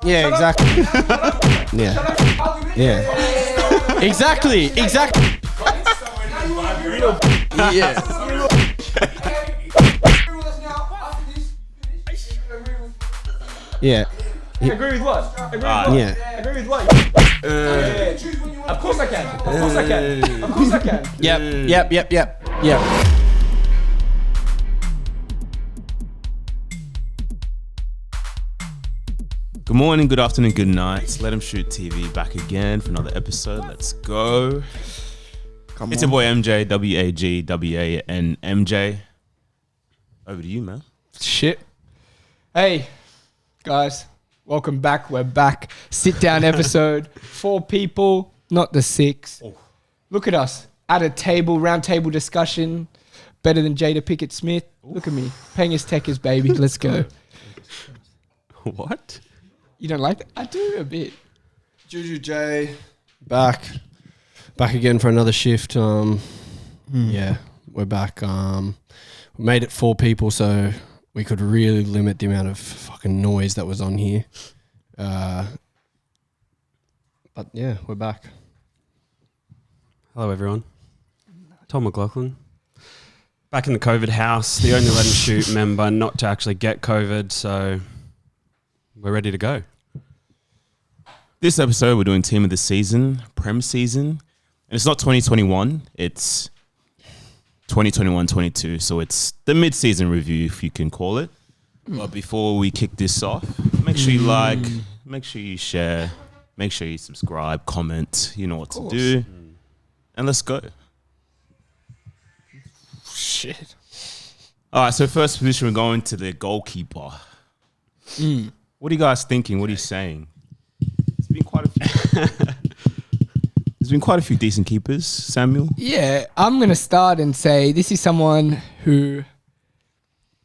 Yeah, exactly. Yeah. Exactly. Yeah. Yeah. Agree with what? Yeah. Agree with what? Of course I can. Of course I can. Yep. Good morning, good afternoon, good night. Let 'em Shoot TV back again for another episode. Let's go. It's your boy MJ, WAGWANMJ. Over to you, man. Shit. Hey, guys. Welcome back. We're back. Sit down episode. 4 people, not the 6. Oh. Look at us. At a table, round table discussion. Better than Jada Pickett Smith. Look at me. Paying his techers, baby. Let's go. What? You don't like that? I do a bit. Juju J. Back again for another shift. Yeah, we're back. We made it 4 people, so we could really limit the amount of fucking noise that was on here. But yeah, we're back. Hello, everyone. Tom McLaughlin. Back in the COVID house, the only Let 'Em Shoot member not to actually get COVID, so we're ready to go. This episode, we're doing Team of the Season, Prem season. And it's not 2021, it's 2021-22. So it's the mid-season review, if you can call it. But before we kick this off, make sure you like, make sure you share, make sure you subscribe, comment, you know what to do. And let's go. Shit. All right, so first position, we're going to the goalkeeper. What are you guys thinking? What are you saying? There's been quite a few. There's been quite a few decent keepers, Samuel. Yeah, I'm going to start and say this is someone who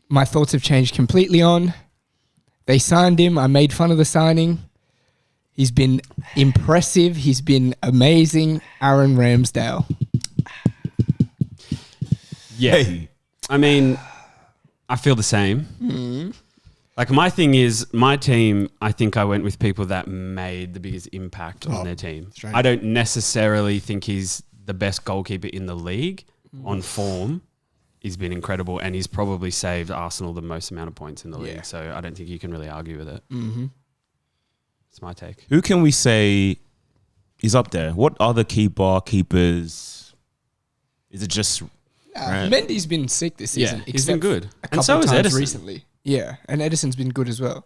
my thoughts have changed completely on. They signed him. I made fun of the signing. He's been impressive. He's been amazing. Aaron Ramsdale. Yeah. Hey. I mean, I feel the same. Like, my thing is, my team, I think I went with people that made the biggest impact on their team. strange. I don't necessarily think he's the best goalkeeper in the league. On form, he's been incredible, and he's probably saved Arsenal the most amount of points in the league. So I don't think you can really argue with it. It's my take. Who can we say is up there? What other keepers? Is it just... Right. Mendy's been sick this season. Yeah, he's been good. A And so couple is times Edison. recently. Yeah, and Edison's been good as well.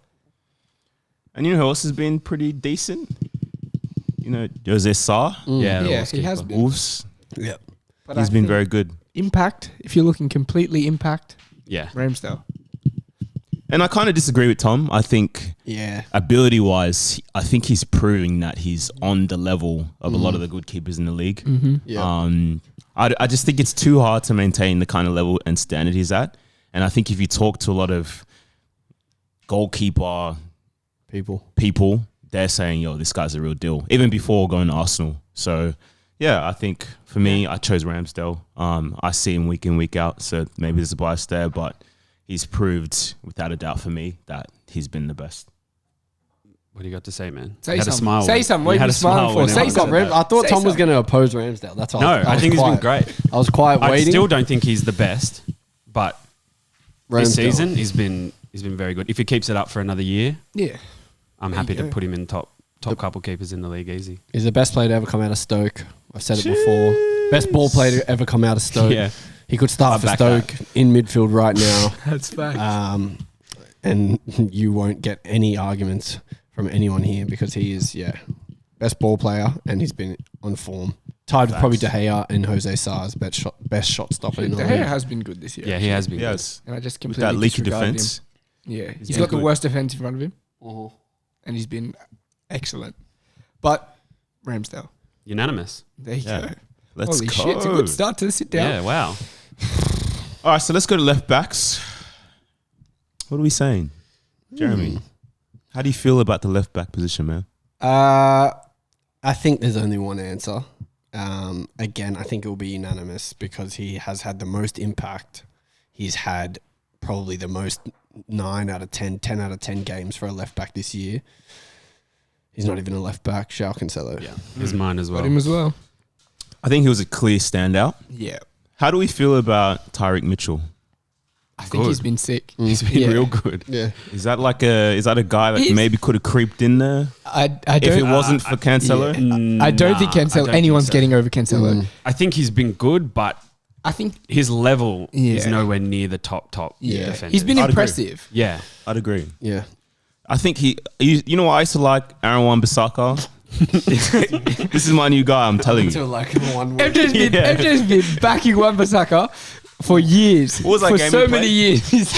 And you know who else has been pretty decent? You know, Jose Sa, Yeah, the Yeah, Wolves he has keeper. been. Wolves. Yep. But He's I been think very good. impact. If you're looking completely impact, Yeah. Ramsdale. And I kind of disagree with Tom. I think Yeah. ability-wise, I think he's proving that he's on the level of a lot of the good keepers in the league. Yeah. I just think it's too hard to maintain the kind of level and standard he's at. And I think if you talk to a lot of goalkeeper people, they're saying, yo, this guy's a real deal, even before going to Arsenal. So, yeah, I think for me, I chose Ramsdale. I see him week in, week out, so maybe there's a bias there, but he's proved without a doubt for me that he's been the best. What do you got to say, man? Say You had a something. smile Say when- something. you What are had you a smile smiling for? when Say everyone said something. that. I thought Say Tom was something. going to oppose Ramsdale. That's all. No, I think he's been great. I was quiet I waiting. still don't think he's the best, but this Ramsdale. season he's been very good. If he keeps it up for another year, Yeah. I'm There happy you to go. put him in top couple keepers in the league easy. He's the best player to ever come out of Stoke. I've said it before. Best ball player to ever come out of Stoke. Yeah. He could start I for back Stoke in midfield right now. That's fact. And you won't get any arguments from anyone here because he is, best ball player and he's been on form. Tied with probably De Gea and Jose Sa's best shot stopper in the De league. Gea has been good this year. Yeah, he has been. Yes. And I just With completely that leaky disregarded defense. him. Yeah. He's been got the good. worst defense in front of him. And he's been excellent. But Ramsdale. Unanimous. There you Yeah. go. Let's Holy go. shit. It's a good start to the sit down. Yeah, wow. All right, so let's go to left backs. What are we saying? Jeremy, how do you feel about the left back position, man? I think there's only one answer. Again, I think it will be unanimous because he has had the most impact. He's had probably the most 9 out of 10, 10 out of 10 games for a left back this year. He's not even a left back. João Cancelo. Yeah, he's mine as well. Got him as well. I think he was a clear standout. Yeah. How do we feel about Tyric Mitchell? I think he's been sick. He's been real good. Yeah. Is that a guy that maybe could have creeped in there I don't. if it wasn't for Cancelo? I don't think Cancelo. Anyone's getting over Cancelo. I think he's been good, but I think his level is Yeah. nowhere near the top yeah, defenders. he's been I'd agree. impressive. Yeah. I'd agree. Yeah. I think you know what I used to like? Aaron Wan-Bissaka. This is my new guy, I'm telling you. like 1 week. MJ's been backing Wan-Bissaka for years. What was that for game so he many played? years.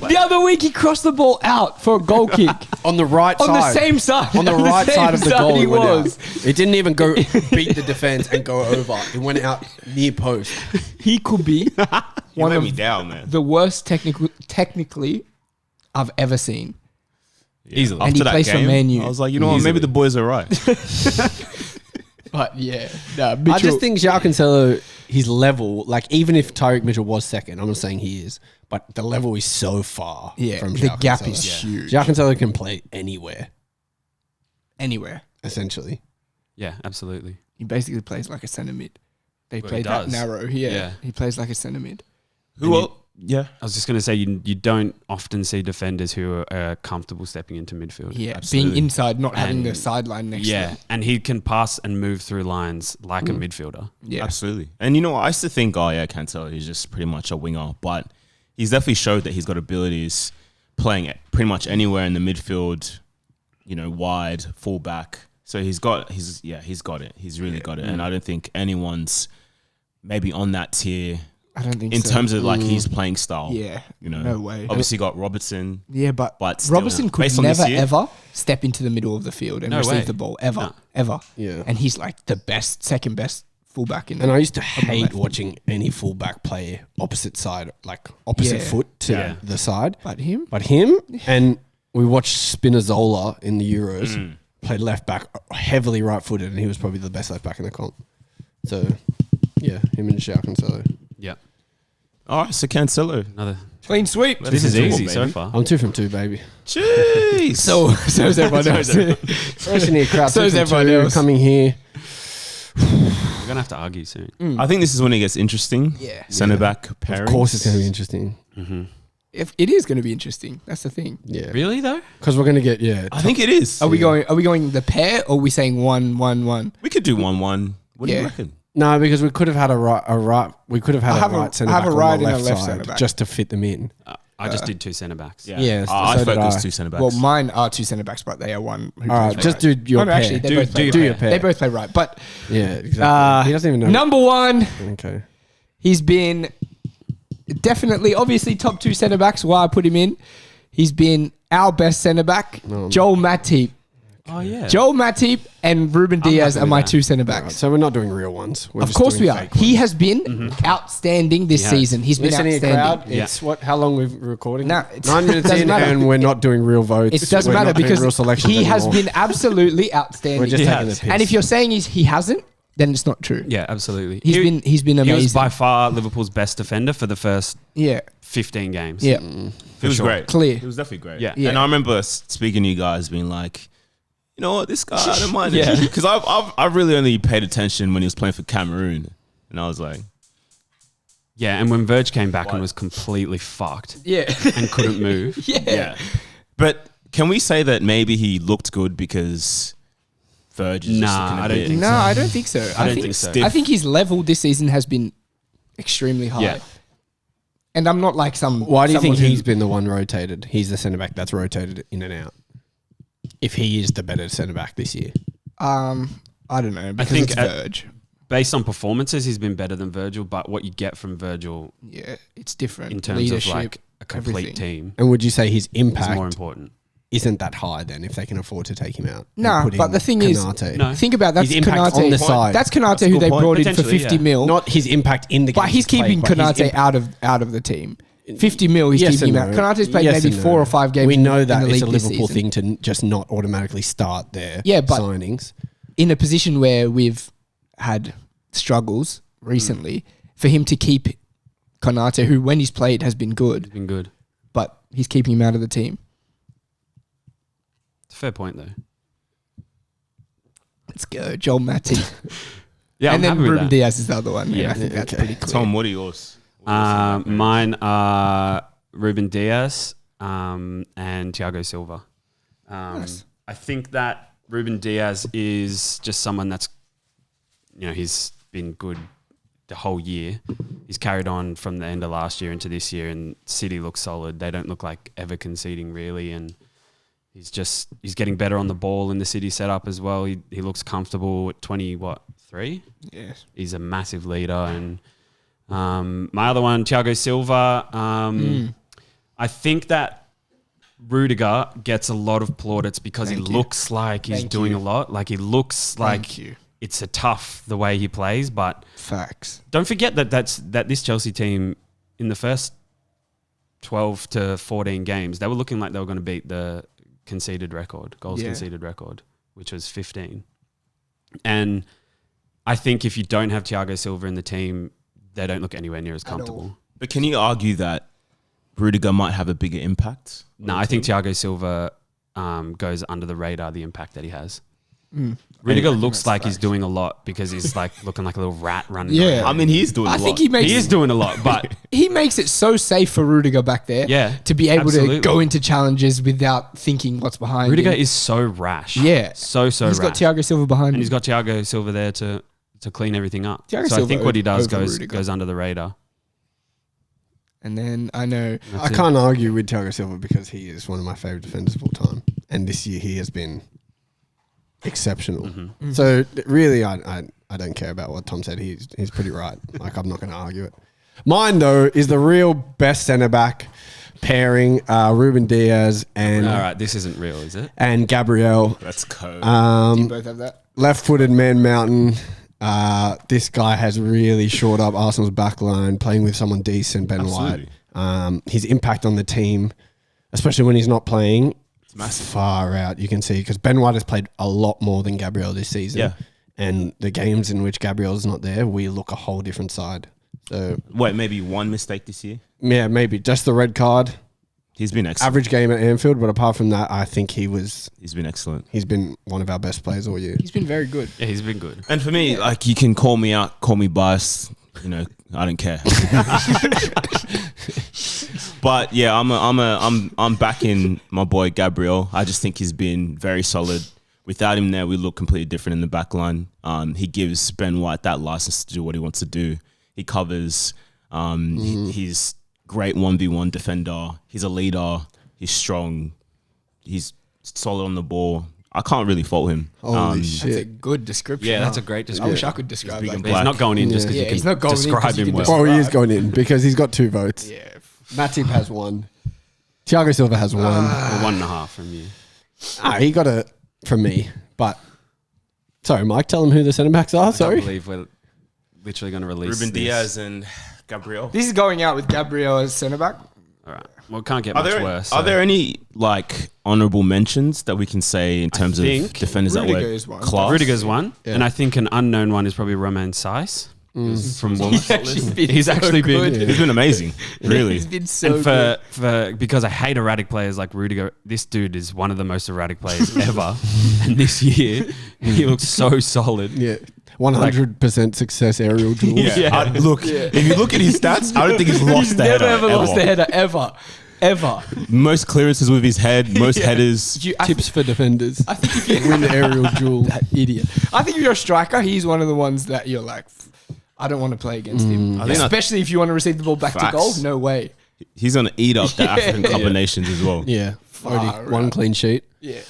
The other week he crossed the ball out for a goal kick On the right on side. the same side. On the right same side of the goal. he It went out. was. It didn't even go beat the defense and go over. It went out near post. He could be You one let of me down, man. the worst technically I've ever seen. Easily. And After he that plays for game, Man U. I was like, you know what? Maybe the boys are right. But yeah, I Mitchell, just think João Cancelo, his level, like even if Tyric Mitchell was second, I'm not saying he is, but the level is so far from the João gap Cancelo. is huge. João Cancelo can play anywhere, Anywhere. essentially. Yeah, absolutely. He basically plays like a centre mid. They Well, play he that does. narrow here. Yeah. He plays like a centre mid. Who else? Yeah. I was just going to say, you don't often see defenders who are comfortable stepping into midfield. Yeah, Absolutely. being inside, not having the And- sideline next to Yeah, him. and he can pass and move through lines like a midfielder. Yeah. Absolutely. And you know, I used to think, oh yeah, Cancelo is just pretty much a winger, but he's definitely showed that he's got abilities playing at pretty much anywhere in the midfield, you know, wide, full back. So he's got it. He's really got it. And I don't think anyone's maybe on that tier I don't think in so. terms of like his playing style. Yeah. You know, No way. Obviously got Robertson. Yeah, but But Robertson still, could based on this never year- ever step into the middle of the field and No receive way. the ball ever, No. ever. Yeah. And he's like the second best fullback in. And I used to the hate left. watching any fullback play opposite side, like opposite Yeah. foot to Yeah. the side. But him, But him, and we watched Spinazzola in the Euros, played left back, heavily right footed, and he was probably the best left back in the comp. So, yeah, him and João Cancelo. Yeah, All right, so Cancelo. another. clean sweep. This is into it, easy so baby. far. I'm 2 from 2, baby. Jeez. So's everyone else. First in here, crowd. So 2 is from everyone 2, else. coming here. We're gonna have to argue soon. I think this is when it gets interesting. Yeah. Centre back pairings. Of course, it's going to be interesting. If it is going to be interesting. That's the thing. Yeah, Really though? because we're going to get I think it is. Are we going the pair or are we saying 1-1-1? We could do 1-1. What do Yeah. you reckon? no, because we could have had a right. We could have had I a have a- right centre I have back a on right the and a left left side centre-back. just to fit them in. I just did 2 centre backs. Yeah, I so did focused I. 2 centre backs. Well, mine are 2 centre backs, but they are one. Who All right, plays just right. do your Oh, no, pair. actually, they Do- both do play your do right. your pair. They both play right, but Yeah, exactly. He doesn't even know. number one, Okay. he's been definitely, obviously, top 2 centre backs. Why I put him in, he's been our best centre back, Joel Matip. Oh yeah. Joel Matip and Ruben Diaz happy are with my that. 2 centre All right, backs. so we're not doing real ones. We're Of just course doing we are. fake He ones. has been outstanding this He has. season. He's been Listen here, outstanding. crowd. It's how long we've been recording? No, it's- 9 minutes doesn't in, matter. and we're not doing real votes. It doesn't We're matter not doing because real selections he has anymore. been absolutely outstanding. We're just He taking has. the piss. And if you're saying he hasn't, then it's not true. Yeah, absolutely. He's been He amazing. was by far Liverpool's best defender for the first yeah, 15 games. yeah, It was sure. great. Clear. It was definitely great. Yeah. Yeah. And I remember speaking to you guys being like, you know what, this guy, I don't mind. Yeah. Because I've really only paid attention when he was playing for Cameroon. And I was like, Yeah, and when Verge came back What? and was completely fucked yeah, and couldn't move. yeah. But can we say that maybe he looked good because Verge is just Nah, looking a I don't bit think No, I don't think so. I don't think so. stiff? I think his level this season has been extremely high. Yeah. And I'm not like some. Why do you think someone who- he's been the one rotated? He's the centre back that's rotated in and out. If he is the better centre back this year, I don't know. Because think it's at- Verge. Based on performances, he's been better than Virgil, but what you get from Virgil Yeah, it's different. in terms Leadership, of like a complete everything. team and would you say his is impact more important. isn't that high then? If they can afford to take him out, and No, put but in the thing is- Konate? No. Think about that's His impact Konate. on the side. That's Konate That's a who good they point. brought in for Potentially, 50 yeah. mil. not his impact in the game. But he's keeping Konate out of the team. 50 mil, he's Yes keeping him and out. no. Konate's played Yes maybe and 4 no. or 5 games. We know that in the it's a league this Liverpool season. thing to just not automatically start their Yeah, but- signings. In a position where we've had struggles recently, for him to keep Konate, who when he's played has been good, He's been good. but he's keeping him out of the team. It's a fair point though. Let's go, Joel Matip. Yeah, and I'm then happy with Ruben that. Diaz is the other one. Yeah. I think that's pretty clear. Tom, what are yours? Mine are Ruben Diaz and Thiago Silva. Nice. I think that Ruben Diaz is just someone that's, he's been good the whole year. He's carried on from the end of last year into this year, and City looks solid. They don't look like ever conceding really, and he's getting better on the ball in the City setup as well. He looks comfortable at 3? Yes. He's a massive leader. And my other one, Thiago Silva. I think that Rudiger gets a lot of plaudits because he looks like he's doing a lot. Like he looks like it's a tough the way he plays. But facts. don't forget that this Chelsea team in the first 12 to 14 games, they were looking like they were going to beat the conceded record, conceded record, which was 15. And I think if you don't have Thiago Silva in the team, they don't look anywhere near as comfortable. But can you argue that Rudiger might have a bigger impact? No, I think Thiago Silva goes under the radar, the impact that he has. Rudiger looks like he's doing a lot because he's like looking like a little rat running around. I mean, he's doing a lot. I think he is doing a lot, but he makes it so safe for Rudiger back there to be able to go into challenges without thinking what's behind Rudiger him. is so rash. Yeah. So He's rash. got Thiago Silva behind And him. he's got Thiago Silva there to clean everything up. Thiago So I Silva think what he does over goes Rudiger. under the radar. And then I know I can't argue with Thiago Silva because he is one of my favourite defenders of all time. And this year he has been exceptional. So really, I don't care about what Tom said. He's pretty right. Like, I'm not going to argue it. Mine, though, is the real best centre-back pairing, Ruben Diaz and All right, this isn't real, is it? and Gabriel. Let's go. do you both have that. Left-footed man mountain. This guy has really shored up Arsenal's back line, playing with someone decent, Ben Absolutely. White. His impact on the team, especially when he's not playing, It's massive. far out. You can see because Ben White has played a lot more than Gabriel this season. Yeah. And the games in which Gabriel's not there, we look a whole different side. So Wait, maybe one mistake this year? yeah, maybe just the red card. He's been excellent. Average game at Anfield, but apart from that, I think he's He's been excellent. been one of our best players all year. He's been very good. Yeah, he's been good. And for me, like, you can call me out, call me biased. I don't care. But yeah, I'm backing my boy Gabriel. I just think he's been very solid. Without him there, we look completely different in the back line. He gives Ben White that license to do what he wants to do. He covers. He's great 1v1 defender. He's a leader. He's strong. He's solid on the ball. I can't really fault him. Holy That's a shit. good description. Yeah, that's a great I description. wish I could describe big like and that. He's not going in just because Yeah, you he's can not going in 'cause describe you him can well. describe- Well, he is going in because he's got 2 votes. Yeah. Matip has 1. Thiago Silva has 1. Or 1.5 from you. He got it from me. But sorry, Mike, tell him who the centre backs are. I Sorry. can't believe we're literally going to release Ruben this. Diaz and Gabriel. This is going out with Gabriel as centre back. All right. Well, it can't get Are much there, worse. are so- there any honourable mentions that we can say in terms of think defenders that Rudiger were is one. class? Rudiger's one, Yeah. and I think an unknown one is probably Romain Saiss from Wolves. been He's so actually been. good. He's been amazing, really. He's been so And good. for because I hate erratic players like Rudiger, this dude is one of the most erratic players ever. And this year, he looks so solid. Yeah. 100% success aerial duels. Yeah. Look, if you look at his stats, I don't think he's lost the Never header. ever lost a header ever. Most clearances with his head, most headers. Tips for defenders. I think if you Win the aerial duel. That idiot. I think if you're a striker, he's one of the ones that you're like, I don't want to play against him. I think Especially if you want to receive the ball back to Facts. goal. No way. He's going to eat up the African combinations as well. Yeah. Already Far 1 out. clean sheet. Yeah.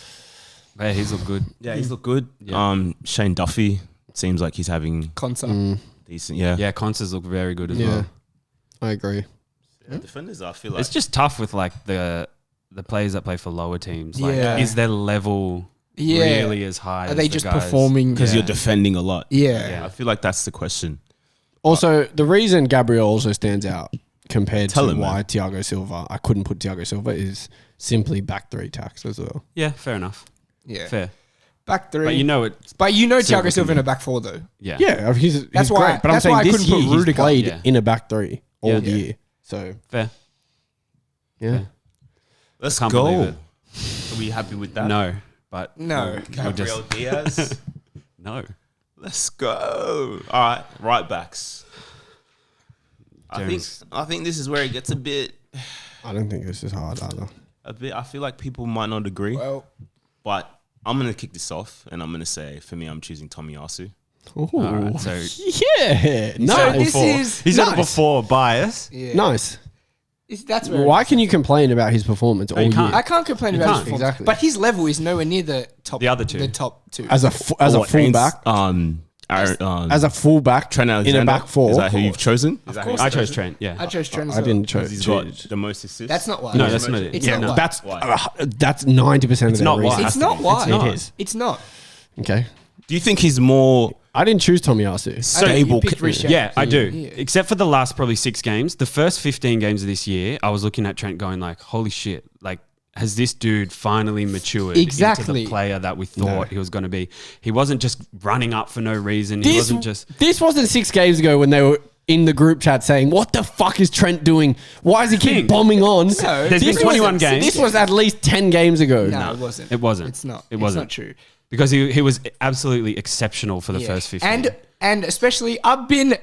Yeah, he's looked good. Yeah, he's looked good. Yeah. Shane Duffy seems like he's having Consa. decent. Yeah. Yeah, Constance looked very good as Yeah. well. I agree. Defenders, I feel like. It's just tough with like the players that play for lower teams. Like, Yeah. is their level Yeah. really as high? Are as they the just guys? performing? because Yeah. you're defending a lot. Yeah. I feel like that's the question. Also, the reason Gabriel also stands out compared Tell to him, why man. Thiago Silva, I couldn't put Thiago Silva, is simply back 3 tacks as well. Yeah, fair enough. Yeah. Fair. Back 3. But you know it. Thiago can Silva in be- a back 4 though. Yeah. Yeah, he's That's why- great. But I'm that's saying why I this couldn't put year he's Rudiger. played Yeah. in a back 3 all Yeah. year. So, Fair. yeah. Let's Can't believe go. it. Are we happy with that? No, but No. we'll just Gabriel Diaz. No. Let's go. All right, right backs. James. I think this is where it gets a bit. I don't think this is hard either. I feel like people might not agree, Well, but I'm gonna kick this off, and I'm gonna say, for me, I'm choosing Tomiyasu. Ooh. All right, so Yeah, so nice. this is he's said it Nice. before bias. yeah. Nice. That's where Why can you complain about his performance all you year? can't. I can't complain You about can't. his performance, Exactly. but his level is nowhere near the top. The other two. the top two. As a fullback, as a fullback Trent in Alexander. a back four. Is that who you've chosen? Is that who course. you've I chose chosen? Trent. Yeah. I chose Trent. as I well. didn't Because choose. he's got the most assists. That's not why. No, that's not it. It's Yeah, not no. why. That's Why? that's 90% of It's the not reason. why. It's not why. not. It is. It's not. Okay. Do you think he's more I didn't choose Tomiyasu. stable? You picked Rhys James. Yeah, I do. Yeah. Except for the last probably 6 games. The first 15 games of this year, I was looking at Trent going like, holy shit, like, has this dude finally matured into Exactly. the player that we thought he was going to be? He wasn't just running up for no reason. He This wasn't just... This wasn't 6 games ago when they were in the group chat saying, "What the fuck is Trent doing? Why does he keep King. bombing on?" No. There's been This 21 was- games. This was at least 10 games ago. No, it wasn't. It wasn't. It's not. It wasn't. It's not true. Because he was absolutely exceptional for the Yeah. first 15. And especially, I've been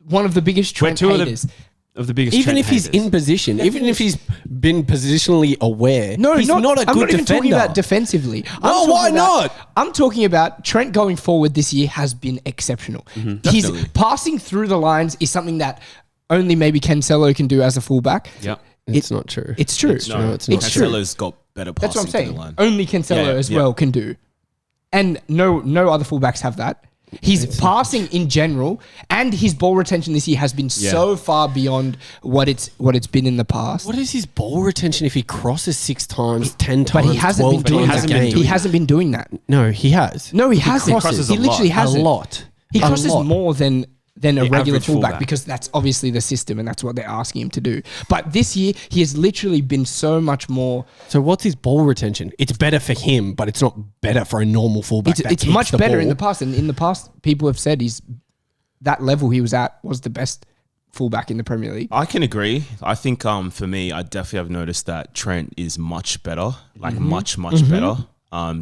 one of the biggest We're Trent two haters. of the biggest Even Trent if he's haters. in position, even if he's been positionally aware, No, he's not a I'm good not even talking defender. about defensively. No, why not? I'm talking about Trent going forward this year has been exceptional. His Definitely. passing through the lines is something that only maybe Cancelo can do as a fullback. Yeah. It's not true. It's true. No, it's not. It's true. Cancelo's got better That's passing what I'm saying. to the line. Only Cancelo as well can do. And no other fullbacks have that. His passing in general and his ball retention this year has been so far beyond what it's been in the past. What is his ball retention if he crosses 6 times, 10 times, But he hasn't 12 been doing times that. a game? He hasn't been doing that. No, he has. No, he hasn't. crosses He a literally lot. hasn't. A lot. He A crosses lot. more than a regular average fullback fullback. because that's obviously the system and that's what they're asking him to do. But this year, he has literally been so much more. So what's his ball retention? It's better for him, but it's not better for a normal fullback. that It's keeps much the better ball. in the past. And in the past, people have said that level he was at was the best fullback in the Premier League. I can agree. I think for me, I definitely have noticed that Trent is much better, like much better.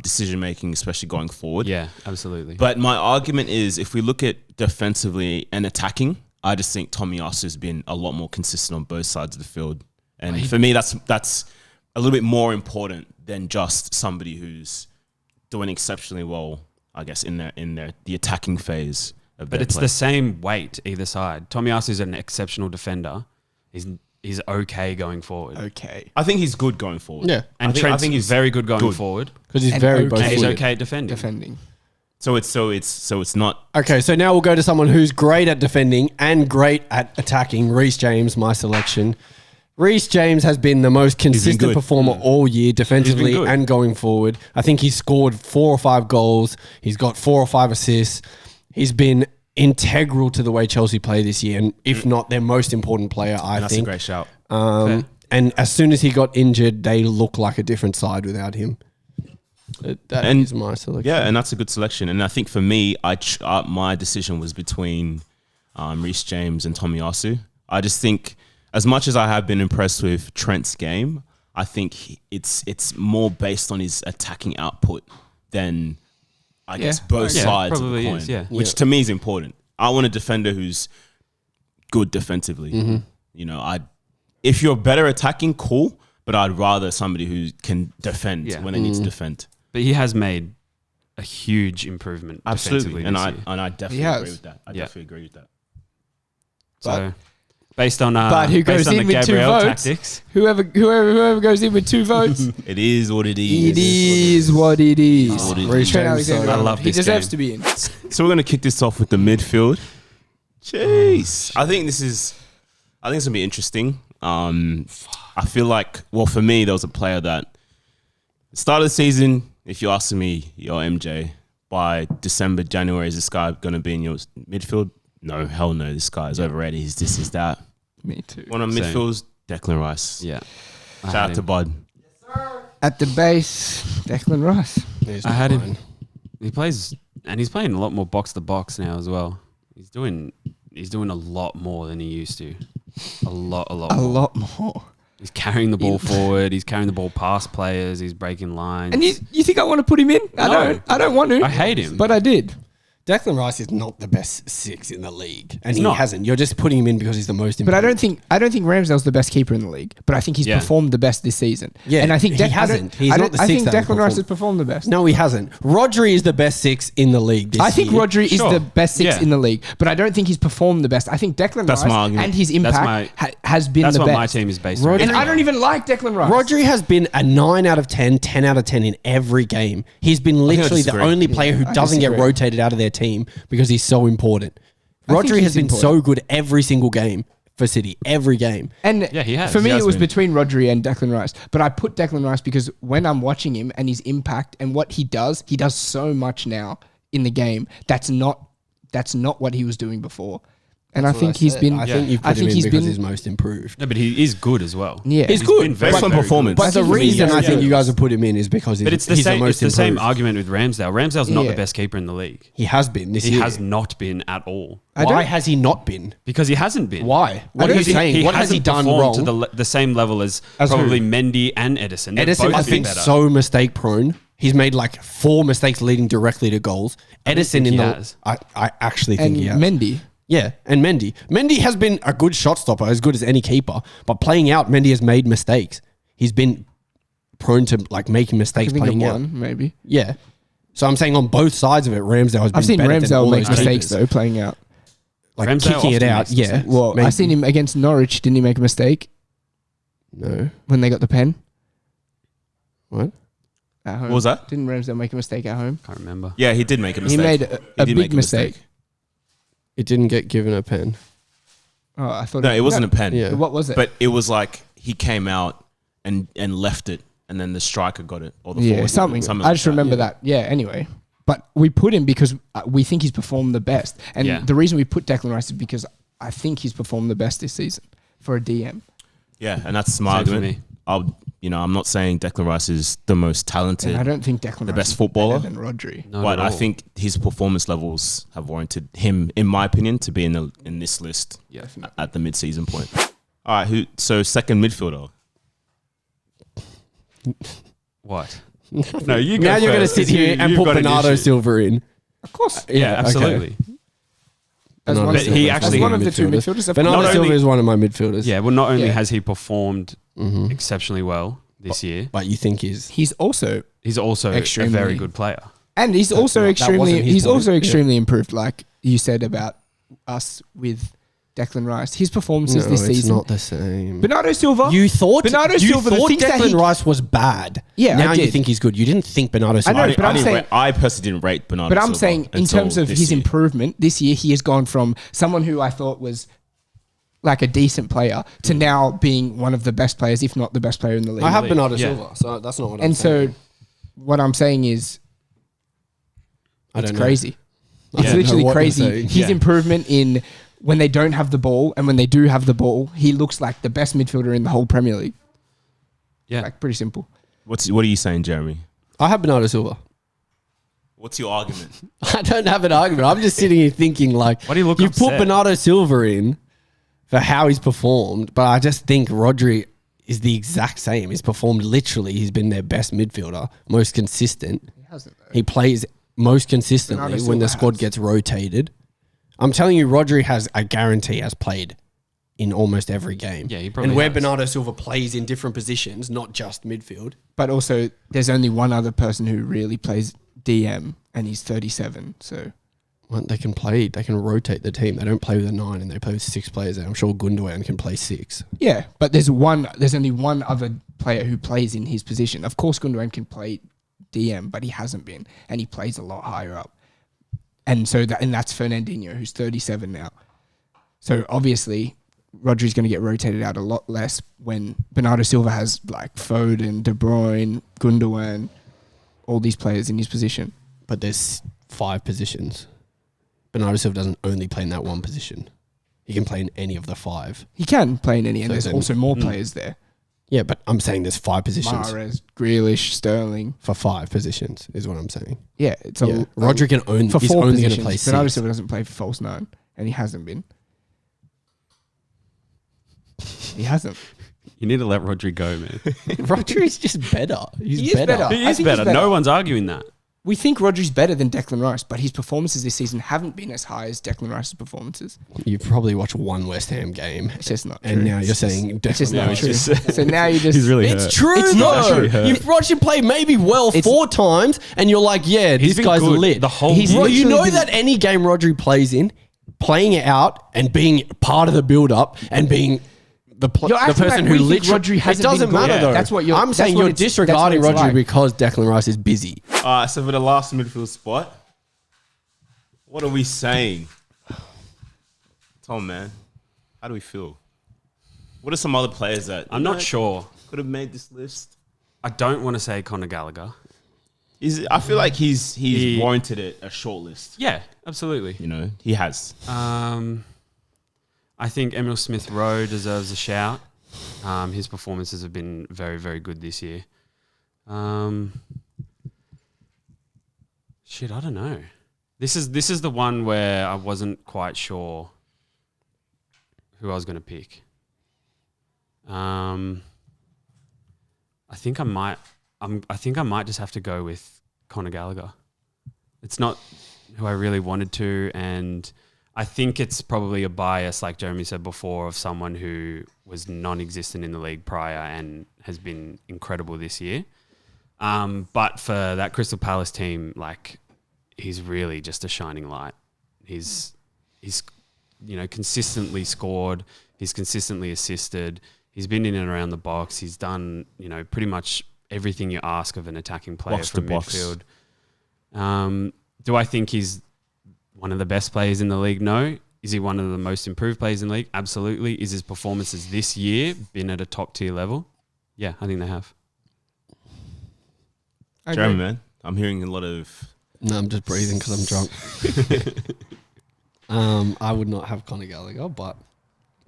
Decision making, especially going forward. Yeah, absolutely. But my argument is, if we look at defensively and attacking, I just think Tomiyasu has been a lot more consistent on both sides of the field, and for me, that's a little bit more important than just somebody who's doing exceptionally well, I guess, in the attacking phase of But their it's play. the same weight either side. Tomiyasu is an exceptional defender. He's okay going forward. Okay. I think he's good going forward. Yeah. And I Trent's think he's very good going good. forward. Because he's And very okay. both And he's footed. okay at defending. Defending. So it's not. Okay, so now we'll go to someone who's great at defending and great at attacking. Rhys James, my selection. Rhys James has been the most consistent good. performer all year, defensively good. and going forward. I think he's scored 4 or 5 goals. He's got 4 or 5 assists. He's been integral to the way Chelsea play this year, and if not their most important player, I That's think. a great shout. Fair. And as soon as he got injured, they look like a different side without him. That is And- my selection. Yeah, and that's a good selection. And I think for me, my decision was between Rhys James and Tomiyasu. I just think, as much as I have been impressed with Trent's game, I think it's more based on his attacking output than, I guess, both Yeah, sides of the probably coin, is, yeah. which to me is important. I want a defender who's good defensively. Mm-hmm. You know, if you're better attacking, cool, but I'd rather somebody who can defend Yeah. when they need to defend. But he has made a huge improvement Absolutely, defensively and this year. I definitely He has. agree with that. I Yeah. definitely agree with that. So based on But who goes based on in the with 2 Gabriel votes? tactics, Whoever goes in with 2 votes, It is what it is. it is what it is. what it is. Rhys Trent James, Alexander, I love he this deserves game. to be in. So we're gonna kick this off with the midfield. Jeez, I think it's gonna be interesting. I feel like, well, for me, there was a player that the start of the season, if you're asking me, yo, MJ, by December, January, is this guy gonna be in your midfield? No, hell no. This guy is overrated. He's this, is that. Me too. One of Same. midfields, Declan Rice. yeah. I Shout had out to him. Bud. At the base, Declan Rice. He's I had not him. mine. He plays, and he's playing a lot more box to box now as well. He's doing a lot more than he used to. A lot A more. lot more. He's carrying the ball forward. He's carrying the ball past players. He's breaking lines. And you think I want to put him in? I don't want to. I hate him. But I did. Declan Rice is not the best 6 in the league, and He's he not. hasn't. You're just putting him in because he's the most But important. I don't think Ramsdale's the best keeper in the league. But I think he's performed the best this season. Yeah, and I think he hasn't. He's not the I think sixth that has Declan Rice has performed. performed the best. No, he hasn't. Rodri is the best 6 in the league this I think year. Rodri is Sure. the best 6 Yeah. in the league, but I don't think he's performed the best. I think Declan That's Rice my argument. and his impact has been That's the what best. my team is based Rodri- on. And I don't even like Declan Rice. Rodri has been a 9 out of 10, 10 out of 10 in every game. He's been literally the disagree. only player who I doesn't get disagree. rotated out of their team because he's so important. I think Rodri he's has been important. so good every single game for City. Every game. And Yeah, he has. For me, He has it was been. between Rodri and Declan Rice. But I put Declan Rice because when I'm watching him and his impact and what he does so much now in the game. That's not what he was doing before. And I think he's been. I think you've I put him think in he's because been. he's most improved. No, but he is good as well. Yeah, He's He's good. been very, Based on very performance. good. But the think he's reason I think improved. you guys have put him in is because But it's the he's same. the most It's the same improved. argument with Ramsdale. Ramsdale's not Yeah. the best keeper in the league. He has been this He year. has not been at all. I Why don't- has he not been? Because he hasn't been. Why? What are you Because saying? What has he hasn't done performed wrong? to the same level as As who? probably Mendy and Edison? They've Edison both has been been better. so mistake prone. He's made like 4 mistakes leading directly to goals. Edison think in he the has. I actually think and he has. Mendy. Yeah, and Mendy. Mendy has been a good shot stopper, as good as any keeper. But playing out, Mendy has made mistakes. He's been prone to like making I mistakes think of playing out. one, maybe. Yeah. So I'm saying on both sides of it, Ramsdale has been I've seen better than all Ramsdale make those mistakes keepers. though, playing out. Like Ramsdale kicking it often out. makes Yeah. mistakes. Well, maybe. I seen him against Norwich. Didn't he make a mistake No. when they got the pen What? at home? What was that? Didn't Ramsdale make a mistake at home? Can't remember. Yeah, he did make a mistake. He made a did big make a mistake. It didn't get given a pen. Oh, I thought. No, it wasn't a pen. Yeah. What was it? But it was like he came out and left it, and then the striker got it, or the yeah, forward. something. I like just remember that. Yeah. Anyway, but we put him because we think he's performed the best, and Yeah. the reason we put Declan Rice is because I think he's performed the best this season for a DM. Yeah, and that's my Same for argument. I'm not saying Declan Rice is the most talented, And I don't think Declan the Rice best is footballer. better than Rodri. Not but at I all. think his performance levels have warranted him, in my opinion, to be in this list Yeah. at the mid-season point. All right, so second midfielder. What? No, you go Now you're going to first, sit 'cause here and you've put got an Bernardo issue. Silva in. Of course. Yeah, okay. absolutely. As Bernardo one, of Silva the, he is actually- one as one of the two midfielders. midfielders. Bernardo Not Silva only- is one of my midfielders. Yeah, well, not only Yeah. has he performed Mm-hmm. exceptionally well this year, But you think he's... He's also he's also Extremely. a very good player. and he's also that extremely wasn't his he's point. also Yeah. extremely improved. Like you said about us with Declan Rice, his performances No, this it's season. not the same. Bernardo Silva. You thought Bernardo you Silva, the thought things that Declan he- Rice was bad. Yeah, I now you did. think he's good. You didn't think Bernardo I Silva. know, but I'm saying- I personally didn't rate Bernardo But I'm Silva saying, in until terms of this his year. improvement this year, he has gone from someone who I thought was like a decent player to now being one of the best players, if not the best player in the league. I have League. Bernardo Yeah. Silva, so that's not what I'm and saying. so, what I'm saying is, I it's don't know. crazy. I It's don't know literally what you're crazy. saying. His Yeah. improvement in when they don't have the ball and when they do have the ball, he looks like the best midfielder in the whole Premier League. Yeah. Like pretty simple. What are you saying, Jeremy? I have Bernardo Silva. What's your argument? I don't have an argument. I'm just sitting here thinking like, Why do you look you put upset? Bernardo Silva in for how he's performed, but I just think Rodri is the exact same. He's performed literally. He's been their best midfielder, most consistent. He hasn't though. He plays most consistently Bernardo when the Silva squad has. gets rotated. I'm telling you, Rodri has, I guarantee, has played in almost every game. Yeah, he probably And where has. Bernardo Silva plays in different positions, not just midfield. But also, there's only one other person who really plays DM, and he's 37. So Well, they can rotate the team. They don't play with a 9 and they play with 6 players. And I'm sure Gundogan can play 6. yeah, but there's only one other player who plays in his position. Of course, Gundogan can play DM, but he hasn't been, and he plays a lot higher up. And so that's Fernandinho, who's 37 now. So obviously, Rodri's going to get rotated out a lot less when Bernardo Silva has like Foden, De Bruyne, Gundogan, all these players in his position. But there's 5 positions. Bernardo Silva doesn't only play in that one position. He can play in any of the 5. He can play in any, and So there's then- also more players there. Yeah, but I'm saying there's 5 positions. Mahrez, Grealish, Sterling. For 5 positions is what I'm saying. Yeah, it's Yeah. Rodri can own. for He's 4 only going to positions. play Bernardo 6. Silva doesn't play for false 9, and he hasn't been. He hasn't. You need to let Rodri go, man. Rodri's just better. He is better. He I is think he's better. better. No one's arguing that. We think Rodri's better than Declan Rice, but his performances this season haven't been as high as Declan Rice's performances. You've probably watched one West Ham game. It's just not true. And now you're saying It's just Declan not Rice. true. So now you just... He's really It's hurt. true, It's not though. true. You've watched him play maybe It's- 4 times, and you're like, yeah, He's this been guy's good lit. the whole He's year. Well, you know literally been- that any game Rodri plays in, playing it out and being part of the build-up and being the You're acting person like who we think literally... Rodri hasn't It doesn't been good. matter, though. That's what you're- I'm that's saying what you're it's- that's disregarding what it's Rodri like. because Declan Rice is busy. So for the last midfield spot, what are we saying? Tom, man, how do we feel? What are some other players that I'm not sure. could have made this list? I don't want to say Conor Gallagher. I feel like he's He- warranted it a short list. Yeah, absolutely. You know, he has. I think Emil Smith-Rowe deserves a shout. His performances have been very, very good this year. Shit, I don't know. This is the one where I wasn't quite sure who I was going to pick. I think I might just have to go with Conor Gallagher. It's not who I really wanted to, and I think it's probably a bias, like Jeremy said before, of someone who was non-existent in the league prior and has been incredible this year. But for that Crystal Palace team, like, he's really just a shining light. He's consistently scored. He's consistently assisted. He's been in and around the box. He's done, pretty much everything you ask of an attacking player Box to from box. midfield. Do I think he's one of the best players in the league? No. Is he one of the most improved players in the league? Absolutely. Is his performances this year been at a top tier level? Yeah, I think they have. I Jeremy, agree. man, I'm hearing a lot of... No, I'm just breathing because I'm drunk. I would not have Conor Gallagher, but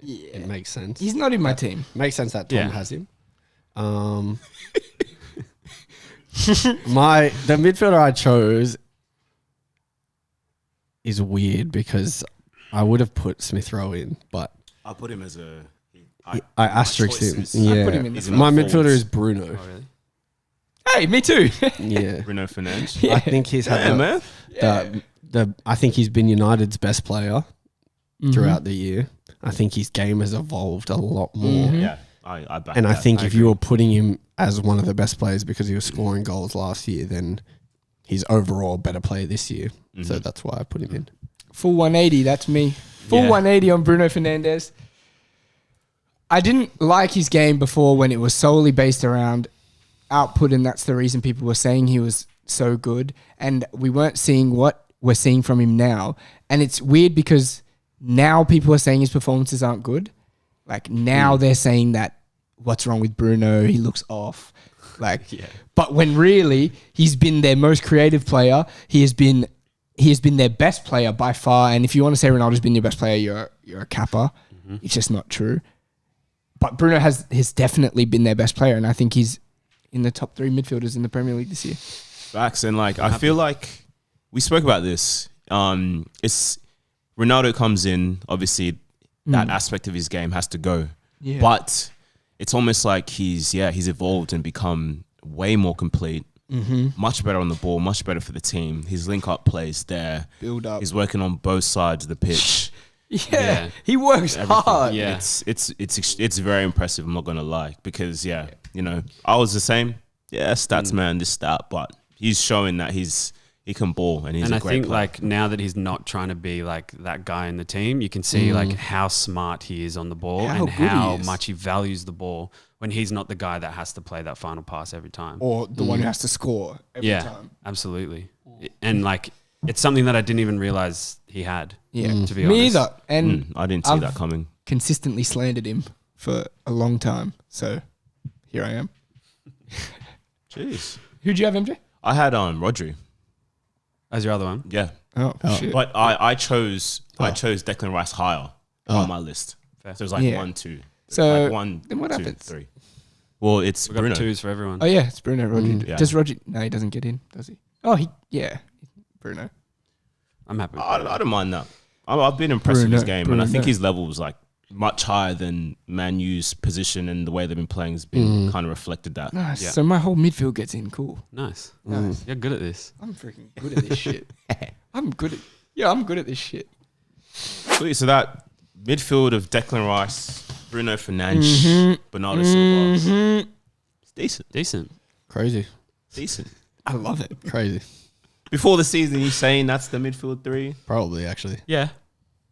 it makes sense. He's not in my team. Makes sense that Tom Yeah. has him. The midfielder I chose is weird because I would have put Smith Rowe in, but I'll put him as a... I asterisked him. choices. Yeah, put him in the front. my He's in midfielder forwards. is Bruno. Oh, really? Hey, me too. Yeah, Bruno Fernandes. I think he's had man. I think he's been United's best player Mm-hmm. throughout the year. I think his game has evolved a lot more. Mm-hmm. Yeah, I back And I that. think if you were putting him as one of the best players because he was scoring goals last year, then he's overall a better player this year. So that's why I put him in. Full 180, that's me. Full Yeah. 180 on Bruno Fernandes. I didn't like his game before when it was solely based around output, and that's the reason people were saying he was so good. And we weren't seeing what we're seeing from him now. And it's weird because now people are saying his performances aren't good. Like now they're saying that what's wrong with Bruno? He looks off. Like, but when really he's been their most creative player, he has been their best player by far. And if you want to say Ronaldo's been your best player, you're a capper. It's just not true. But Bruno has definitely been their best player, and I think he's in the top 3 midfielders in the Premier League this year. Facts. And like, I feel like we spoke about this. It's Ronaldo comes in, obviously that aspect of his game has to go. Yeah. But it's almost like he's evolved and become way more complete. Much better on the ball, much better for the team. His link-up plays there. Build up. He's working on both sides of the pitch. Yeah, he works hard. Yeah. It's very impressive. I'm not gonna lie, because I was the same. Yeah, stats man, this stat, but he's showing that he can ball and he's And a I great think player. like now that he's not trying to be like that guy in the team, you can see like how smart he is on the ball How and good he how is. much he values the ball when he's not the guy that has to play that final pass every time. Or the one who has to score every time. Absolutely. And like it's something that I didn't even realize he had. Yeah, to be me honest. either. And I didn't see I've that coming. consistently slandered him for a long time. So here I am. Jeez, Who'd you have, MJ? I had Rodri. As your other one. Yeah, Oh, shit. but I chose Declan Rice higher on my list. Fair. So it was like Yeah. 1, 2. So, like 1, then what 2, happens? 3. Well, it's We've got Bruno. twos for everyone. Oh, yeah, it's Bruno. Rodri. yeah. Does Rodri... No, he doesn't get in, does he? Oh, Bruno. I'm happy with I that. don't mind that. I've been impressed with his Bruno, game, and I think Bruno. his level was like much higher than Man U's position, and the way they've been playing has been kind of reflected that. Nice. Yeah. So my whole midfield gets in. Cool. Nice. Nice. You're good at this. I'm freaking good at this shit. I'm good at this shit. Sweet. So that midfield of Declan Rice, Bruno Fernandes, Bernardo Silva, it's decent. Decent. Crazy. Decent. I love it. Crazy. Before the season, you saying that's the midfield three? Probably, actually. Yeah.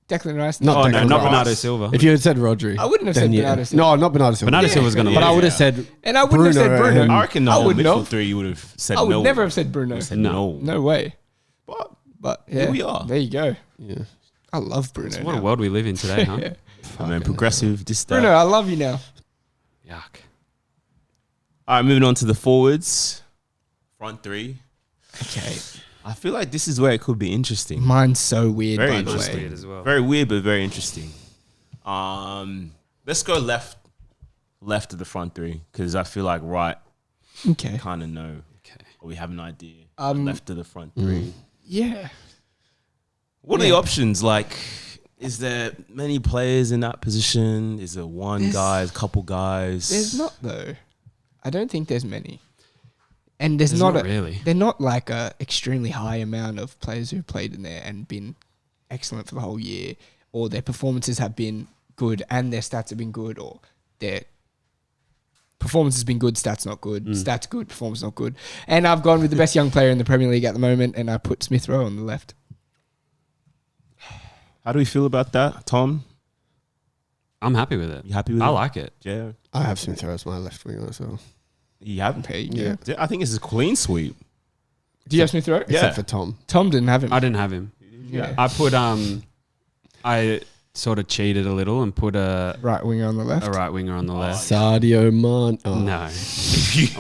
Declan Rice. Not Oh, Declan no, Not Rice. Bernardo Silva. If you had said Rodri, I wouldn't have then said yeah. Bernardo Silva. No, not Bernardo Silva. Bernardo Silva's going to But win. I would have Yeah. said And I wouldn't have said Bruno Bruno. and- I reckon I the would midfield know. three you would have said I would no. never have said Bruno. Said No. no. No way. But But yeah, here we are. There you go. Yeah. I love Bruno. What a now. world we live in today, huh? Yeah. I mean, progressive. This that. Bruno, I love you now. Yuck. All right, moving on to the forwards. Front three. Okay. I feel like this is where it could be interesting. Mine's so weird, Very by the interesting. way. Weird as well. Very weird, but very interesting. Let's go left of the front three, because I feel like right Okay. kind of know. Okay. Or we have an idea. Um, Left of the front three. Yeah. What are Yeah. the options? Like, is there many players in that position? Is there one There's- guy, a couple guys? There's not though. I don't think there's many. And there's There's not, not really. They're not like a extremely high amount of players who've played in there and been excellent for the whole year, or their performances have been good and their stats have been good, or their performance has been good, stats not good, stats good, performance not good. And I've gone with the best young player in the Premier League at the moment, and I put Smith Rowe on the left. How do we feel about that, Tom? I'm happy with it. You happy with I it? like it. Yeah. I have Smith Rowe as my left winger, so You have? Okay, yeah. yeah. I think it's a clean sweep. Do you have Smith Rowe? Yeah. Except for Tom. Tom didn't have him. I didn't have him. Yeah. I put I sort of cheated a little and put a Right winger on the left. right winger on the left. Sadio Man. Oh. No.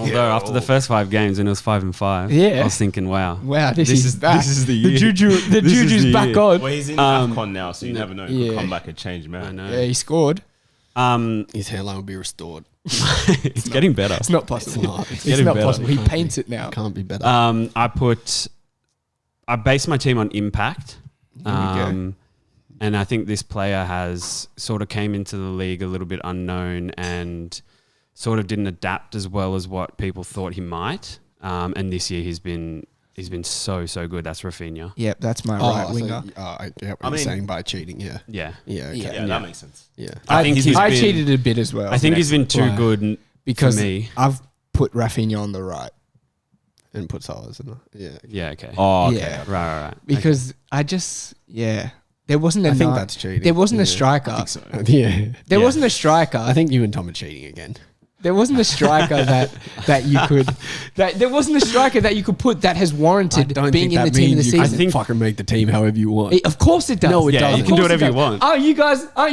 Although after the first 5 games when it was 5 and 5, Yeah. I was thinking, wow. Wow, this This is is- back. this is the the year. juju. The This is juju's the back year. on. Well, he's in Um, AFCON now, so you never know. He yeah. could come back and change, I man. know. Yeah, he scored. His hairline will be restored. It's getting better. It's not possible. It's not. It's getting not better. possible. He Can't paints be. it now. Can't be better. I based my team on impact. Here we go. And I think this player has sort of came into the league a little bit unknown and sort of didn't adapt as well as what people thought he might. And this year he's been so good. That's Rafinha. Yep, that's my Oh, right so, winger. I get what I you're mean- saying by cheating, yeah. Yeah. Yeah, okay. Yeah. Yeah, that makes sense. Yeah. I think he's I been- cheated a bit as well. I think he's been too player. good because for me. I've put Rafinha on the right And put Salah's in there. Yeah. Yeah. Okay. Oh, okay. Yeah. Right. because I just there wasn't a I think ni- that's cheating. there wasn't a Yeah. striker. I think so. Yeah. There Yeah. wasn't a striker. I think you and Tom are cheating again. There wasn't a striker that you could there wasn't a striker that you could put that has warranted being in the team in the you season. can think- fucking make the team however you want. Of course it does. No, it Yeah, doesn't. you Of can do course it whatever you does. want. Aren't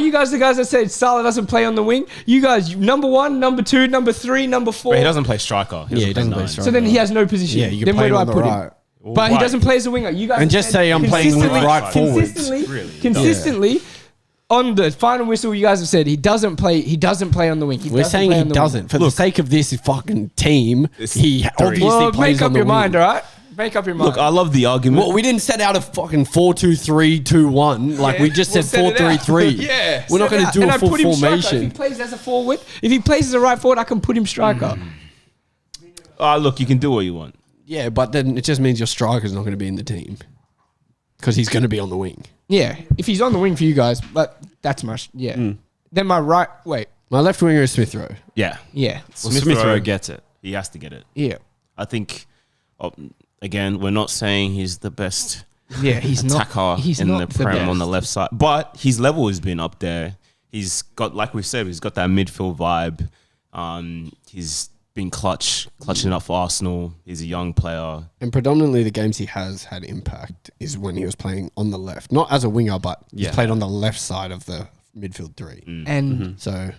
you guys the guys that said Salah doesn't play on the wing? You guys, number 1, number 2, number 3, number 4. But he doesn't play striker. Yeah, he doesn't play nine. striker. So then he has no position. Yeah, you can then play where him do I on the put right. him? But he Right. doesn't play as a winger. You guys And just say I'm playing with consistently- right forwards. Consistently, on the final whistle, you guys have said he doesn't play. He doesn't play on the wing. We're saying play he on the doesn't. wing. For the sake of this fucking team, It's he three. obviously Well, plays make on up the your wing. mind, all right? Make up your mind. Look, I love the argument. Well, we didn't set out a fucking 4-2-3-2-1. Like we just We'll said set it out. 4-3-3. Yeah, We're not set it going to out. do And a I full put him striker. If he formation. plays as a forward, if he plays as a right forward, I can put him striker. Look, you can do what you want. Yeah, but then it just means your striker's not going to be in the team because he's going to be on the wing. Yeah, if he's on the wing for you guys, but that's much. Yeah. Then my right. Wait. My left winger is Smith Rowe. Yeah. Yeah. Well, Smith Rowe gets it. He has to get it. Yeah. I think, again, we're not saying he's the best Yeah. He's attacker not. He's in not the Prem on the best. left side. But his level has been up there. He's got, like we said, he's got that midfield vibe. He's been clutching up for Arsenal. He's a young player. And predominantly the games he has had impact is when he was playing on the left. Not as a winger, but Yeah. he's played on the left side of the midfield three. And So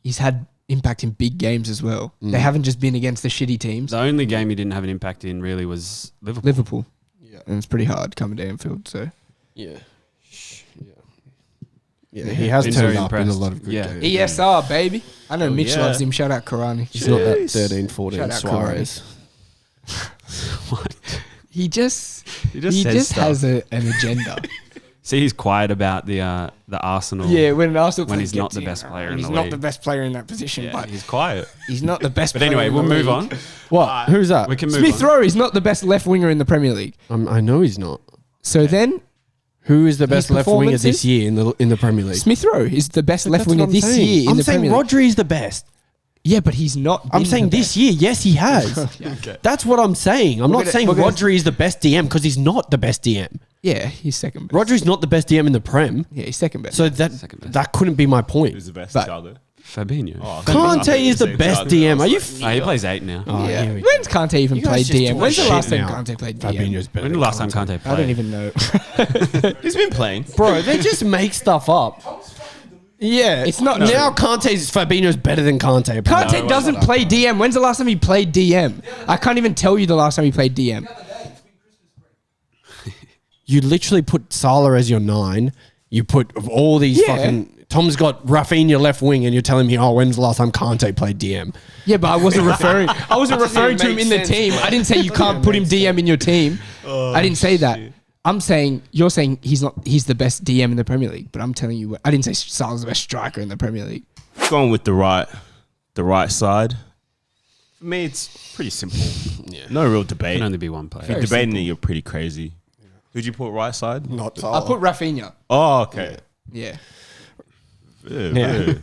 he's had impact in big games as well. They haven't just been against the shitty teams. The only game he didn't have an impact in really was Liverpool. Liverpool. yeah. And it's pretty hard coming to Anfield. So Yeah. Yeah, he has Been turned very up in a impressed. lot of good Yeah. games. ESR baby. I know Mitch yeah. loves him. Shout out Karani. He's not that Jeez. 13, 14 Shout out Suarez. He just He just says stuff. has an agenda. See, he's quiet about the Arsenal. Yeah, when an Arsenal when player he's not gets the in, best player in he's the not league. the best player in that position, Yeah, but he's quiet. he's not the best. But player anyway, in we'll the move league. on. What? Who's that? We can move Smith on. Rowe is not the best left winger in the Premier League. I know he's not. So then Who is the best left winger performances? this year in the Premier League? Smith Rowe is the best left That's winger what I'm this saying. year in I'm the saying Premier League. Rodri is the best. Yeah, but he's not. I'm been saying the this best. year, yes, he has. Okay. That's what I'm saying. I'm not saying we're gonna- Rodri is the best DM because he's not the best DM. Yeah, he's second best. Rodri's not the best DM in the Prem. Yeah, he's second best. So Second best. that couldn't be my point. Who's the best? But- Thiago. Fabinho. Oh, Kante is the best DM. Are you? He plays 8 now. Oh, yeah. here we go. When's Kante even You guys played just DM? talk When's the shit last time now. Kante played DM? Fabinho's better. When than the last time Kante. Kante played? I don't even know. He's been playing. Bro, they just make stuff up. Yeah, It's not now. Kante's Fabinho's better than Kante. bro. Kante doesn't play DM. When's the last time he played DM? I can't even tell you the last time he played DM. You literally put Salah as your 9. You put of all these Yeah. fucking. Tom's got Rafinha left wing, and you're telling me, oh, when's the last time Kante played DM? Yeah, but I wasn't referring. I wasn't referring to him make in the sense, team. bro. I didn't say you can't put him DM in your team. I didn't say that. I'm saying you're saying he's not. He's the best DM in the Premier League, but I'm telling you, I didn't say Salah's the best striker in the Premier League. Going with the right side. For me, it's pretty simple. Yeah. No real It debate. can only be one If player. you're Very debating it, you're pretty crazy. Who'd you put right side? Not I Salah. put Rafinha. Oh, okay. Yeah. Yeah.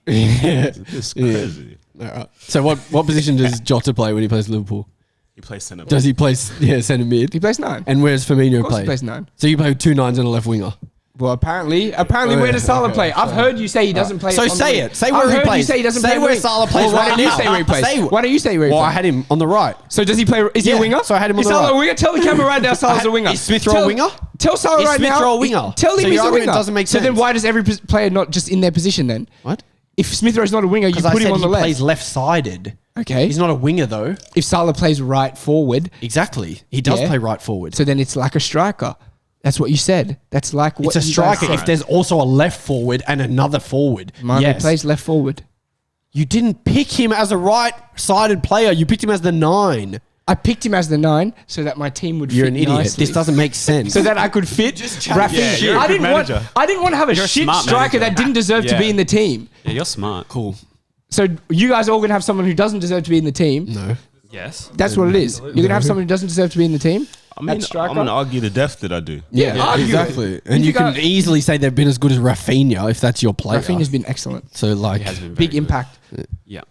It's crazy. Alright. So what position does Jota play when he plays Liverpool? He plays centre. Does he play centre mid? He plays 9. And where's Firmino Of course play? he plays 9. So you play with 2 9s and a left winger. Well, apparently, Oh, where does Salah okay. play? I've heard you say he doesn't play. So on the say wing. it. Say I've where he heard plays. You say he doesn't Say play where wing. Salah plays Well, why right don't you now. say where he plays? Say- Why don't you say where he Well, I plays? had him on the right. So does he play? Is he a Yeah, winger? so I had him on Is the Salah right. a winger? Tell the camera right now Salah's a winger. Is Smith Rowe a Tell- winger? Tell Salah Is right Smith now. Rowe a winger? Tell him So he's your a argument winger. doesn't make So then sense. why does every player not just in their position then? What? If Smith Rowe's not a winger, you Because I put said him on he the left. plays left-sided. Okay. He's not a winger though. If Salah plays right forward, Exactly. He does Yeah. play right forward. so then it's like a striker. That's what you said. That's like what It's a you guys striker said. if there's also a left forward and another forward. Mane Yes. plays left forward. You didn't pick him as a right-sided player. You picked him as the 9. I picked him as the 9 so that my team would You're fit an idiot. nicely. This doesn't make sense. So that I could fit Rafinha. Yeah, you're a I good didn't want. manager. I didn't want to have a You're a shit smart striker manager. that didn't deserve to Yeah. be in the team. Yeah, you're smart. Cool. So you guys are all gonna have someone who doesn't deserve to be in the team. No. Yes. That's what it is. You're gonna have someone who doesn't deserve to be in the team. I mean, striker? I'm going to argue to death that I do. Yeah, argue it. exactly. And If you can got- easily say they've been as good as Rafinha if that's your player. Rafinha's been excellent. So like, He has been very Big good. impact. Yeah.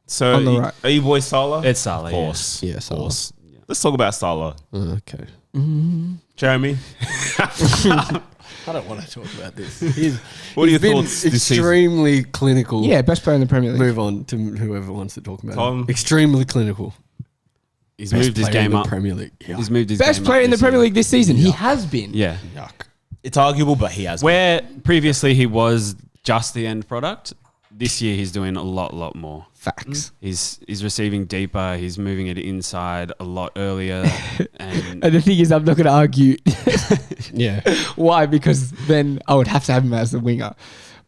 So, On the right. are you boy Salah? It's Salah. Of course. Yeah, Salah. Of course. Let's talk about Salah. okay. Jeremy, I don't want to talk about this. what are your been thoughts this season? extremely clinical. Yeah, best player in the Premier League. Move on to whoever wants to talk about Tom. it. Extremely clinical. He's Best moved his player in game the up. Premier League. Yeah. He's moved his Best game player up in the this Premier year. League this season. He has been. Yeah. Yuck. It's arguable, but he has. Where previously he was just the end product, this year he's doing a lot more. Facts. He's receiving deeper. He's moving it inside a lot earlier. And And the thing is, I'm not going to argue Yeah. why, because then I would have to have him as the winger.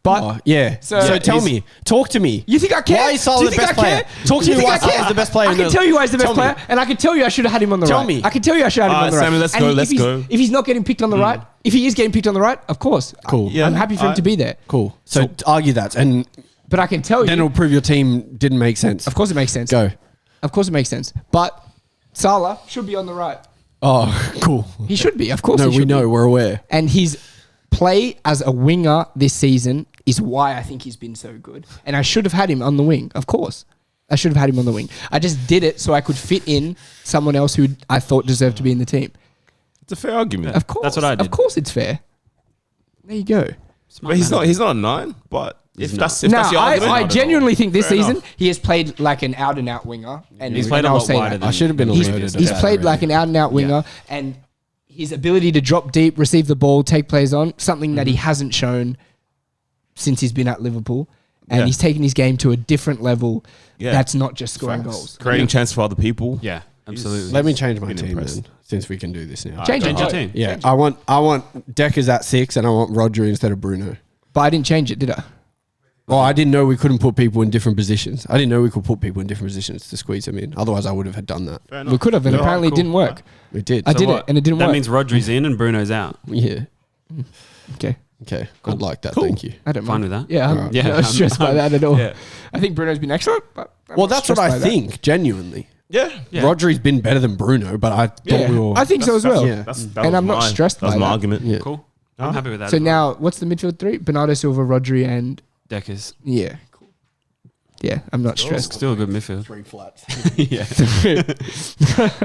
But Oh, yeah. So- So, Yeah, tell he's- me. Talk to me. you think I care? Why is Salah Do you the think best I player? care? Talk to Do you me think why I care? Salah's the best player I in can the- tell you why he's the best Tell me. player, and I can tell you I should have had him on the Tell right. me. I can tell you I should have had him on the Sammy, right. let's And go, if let's he's- go. If he's not getting picked on the right, if he is getting picked on the right, of course. Cool. Yeah. I'm happy for him to be there. Cool. So argue that, and But I can tell then you, it'll prove your team didn't make sense. of course it makes sense. Go. Of course it makes sense. But Salah should be on the right. Oh, cool. He should be. Of course No, he should we know. be. We're aware. And his play as a winger this season is why I think he's been so good. And I should have had him on the wing, of course. I should have had him on the wing. I just did it so I could fit in someone else who I thought deserved to be in the team. It's a fair argument. Of course. That's what I did. Of course it's fair. There you go. smart But he's manager. not a 9. But if He's that's not. if No, that's your argument, I genuinely think this Fair season enough. he has played like an out and out winger. And He's played and a I'll lot say wider that. than I should have been He's, alerted. he's about played that like an already. out and out winger, and his ability to drop deep, receive the ball, take plays on, something that he hasn't shown since he's been at Liverpool. And Yeah. he's taken his game to a different level. Yeah. That's not just scoring Facts. goals. Creating chance for other people. Yeah, absolutely. Let me change my Been team impressed. then, since we can do this now. Change Change it. your team. Yeah, I want Deckers at 6, and I want Rodri instead of Bruno. But I didn't change it, did I? Oh, I didn't know we couldn't put people in different positions. I didn't know we could put people in different positions to squeeze them in. Otherwise, I would have had done that. Fair We enough. could have, and Yeah, apparently cool. it didn't work. We did. I did what? it, and it didn't That work. means Rodri's in and Bruno's out. Yeah. Okay. Okay, Cool. I'd like that. Cool. Thank you. I don't Fine mind. with that? Yeah, I'm Alright. not stressed by that at all. Yeah. I think Bruno's been excellent, but I'm Well, not that's what stressed I by that. think, genuinely. Yeah. Yeah. Rodri's been better than Bruno, but I thought Yeah, we were. I think so as well. yeah. That And was I'm not stressed That was by my that. argument. Yeah. Cool. I'm happy with that. So as well. now, what's the midfield three? Bernardo Silva, Rodri, and Deckers. yeah, cool. Yeah, I'm not stressed. Still a good midfield. 3 flats. Yeah.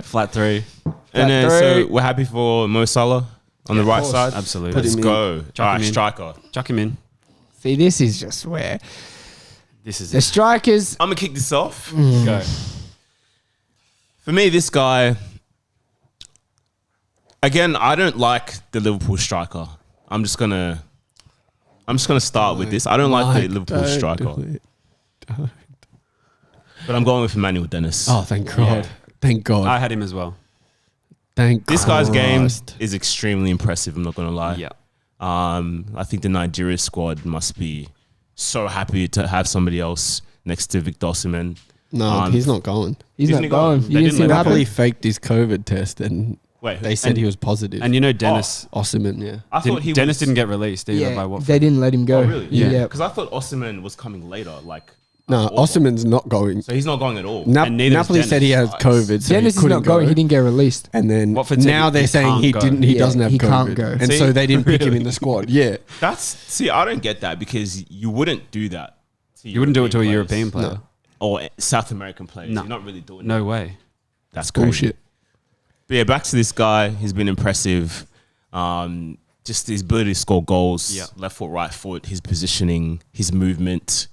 Flat 3. And then, Flat so three. we're happy for Mo Salah on the right course. side. Absolutely. Put Let's him in. go. Chuck All him right, in. striker. Chuck him in. See, this is just where This is the it. strikers. I'm going to kick this off. Go. For me, this guy, again, I don't like the Liverpool striker. I'm just gonna start with this. I don't like the Liverpool striker, but I'm going with Emmanuel Dennis. Oh, thank God. Thank God. I had him as well. Thank This guy's game Christ. is extremely impressive. I'm not gonna lie. Yeah. I think the Nigeria squad must be so happy to have somebody else next to Victor Osimhen. No, he's not going. He's Isn't not he gone? going. They You didn't didn't see let what him happened? Napoli faked his COVID test and Wait, they said he was positive. And you know Dennis. Osimhen, yeah. I thought he Dennis was, didn't get released either by Yeah, Watford. they didn't let him go. Oh, really? Yeah. Because I thought Osimhen was coming later. Like, No, Osimhen's not going. so he's not going at all. And neither is Napoli said he has Dennis. COVID, so Dennis he is couldn't not going. go. He didn't get released. And then Watford said now he they're saying can't he go. didn't. He Yeah, doesn't have he COVID, can't go. and See? so they didn't pick him in the squad. Yeah, I don't get that because you wouldn't do that. You wouldn't do it to a European European player. or South American players. No. You're not really doing No that. way. That's crazy. Bullshit. But yeah, back to this guy. He's been impressive. Just his ability to score goals, Yeah. left foot, right foot, his positioning, his movement,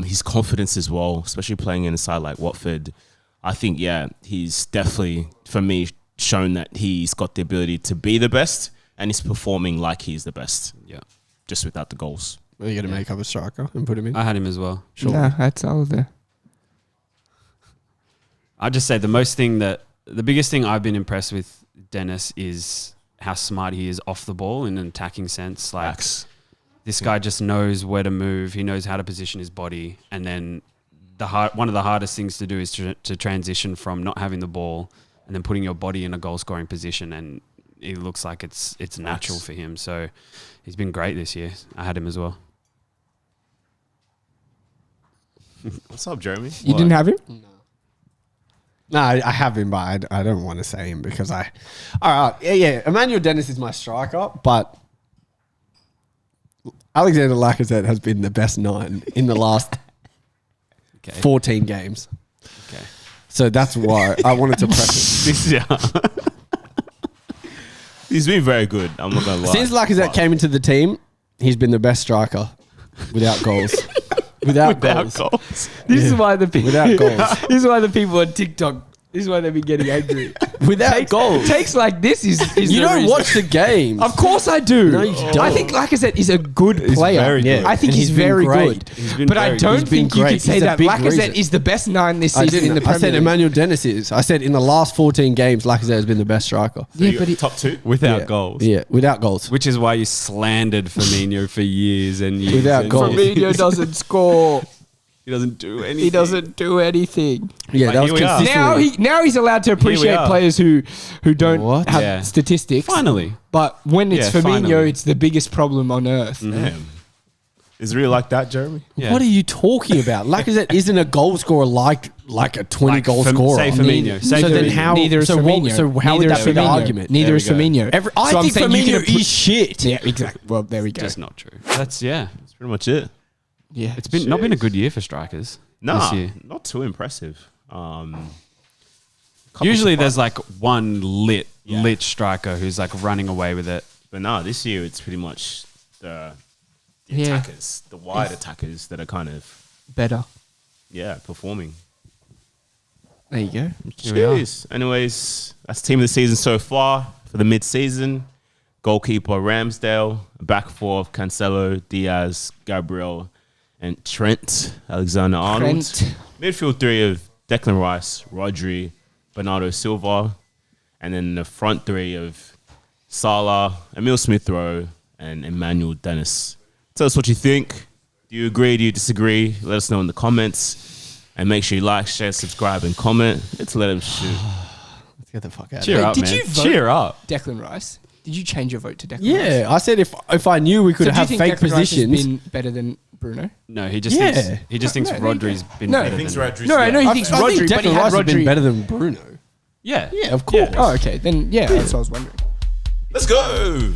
his confidence as well, especially playing in a side like Watford. I think, yeah, he's definitely, for me, shown that he's got the ability to be the best and he's performing like he's the best, Yeah. just without the goals. are you going to make up a striker and put him in? I had him as well. Sure. Nah, that's all there. I'd just say the biggest thing I've been impressed with Dennis is how smart he is off the ball in an attacking sense. Like Facts. this guy just knows where to move. He knows how to position his body. And then one of the hardest things to do is to transition from not having the ball and then putting your body in a goal scoring position. And it looks like it's natural for him. So he's been great this year. I had him as well. What's up, Jeremy? You didn't have him? No, I have him, but I don't want to say him because all right, yeah. Emmanuel Dennis is my striker, but Alexander Lacazette has been the best 9 in the last Okay. 14 games. Okay. So that's why I wanted to press He's been very good. I'm not going to it. lie. Since Lacazette came into the team, he's been the best striker without goals. Without goals. This is why the people. Without goals. This is why the people on TikTok. This is why they've been getting angry. Without goals. Takes like this is You the don't reason. watch the games. Of course I do. No, you don't. I think Lacazette is a good player. very good. I think And he's he's been very great. good. He's been But I very don't He's been think you great. could say He's a that big Lacazette reason. is the best 9 this I season in the didn't. I Premier said League. Emmanuel Dennis is. I said in the last 14 games, Lacazette has been the best striker. Yeah, but he, top 2? Without Yeah. goals. Yeah, without goals. Which is why you slandered Firmino for years and years. Without and goals. Firmino doesn't score. He doesn't do anything. He doesn't do anything. Yeah, But that was here we are. consistently. Now he's allowed to appreciate are. players who don't What? have Yeah. statistics. Finally. But when it's Yeah, Firmino, finally. it's the biggest problem on earth. Damn. Is it really like that, Jeremy? Yeah. What are you talking about? Lacazette isn't a goal scorer like a 20 goal Like scorer. say Firmino. Say So then Firmino. how? Neither is so Firmino. What, so how would Neither that is be the Firmino. argument? Neither There is we go. Firmino. I So I'm think saying you Firmino can is shit. Yeah, exactly. Well, there we go. Just not true. That's yeah. That's pretty much it. Yeah, It's been not been a good year for strikers Nah, this year. not too impressive. Couple Usually surprises. there's like one lit Yeah. striker who's like running away with it. But nah, this year it's pretty much the Yeah. attackers, the wide attackers that are kind of, better. performing. There you go. Here we are. Cheers. Anyways, that's team of the season so far for the mid-season. Goalkeeper Ramsdale, back four of Cancelo, Diaz, Gabriel, and Trent Alexander-Arnold. Trent. Midfield 3 of Declan Rice, Rodri, Bernardo Silva, and then the front 3 of Salah, Emil Smith-Rowe, and Emmanuel Dennis. Tell us what you think. Do you agree? Do you disagree? Let us know in the comments. And make sure you like, share, subscribe, and comment. Let's let him shoot. Let's get the fuck out Cheer of up, did man. you vote- Cheer up. Declan Rice. Did you change your vote to Declan Rice? Yeah, I said if I knew we could have do you fake think Declan Rice has positions. been better than Bruno? No, he just Yeah. thinks Rodri's been No. better He thinks than Rodri's No, I know he thinks I think Rodri, but he Declan had Rice has been Rodri. better than Bruno. Yeah. Yeah, of course. Oh, okay. Then, that's what I was wondering. Let's go.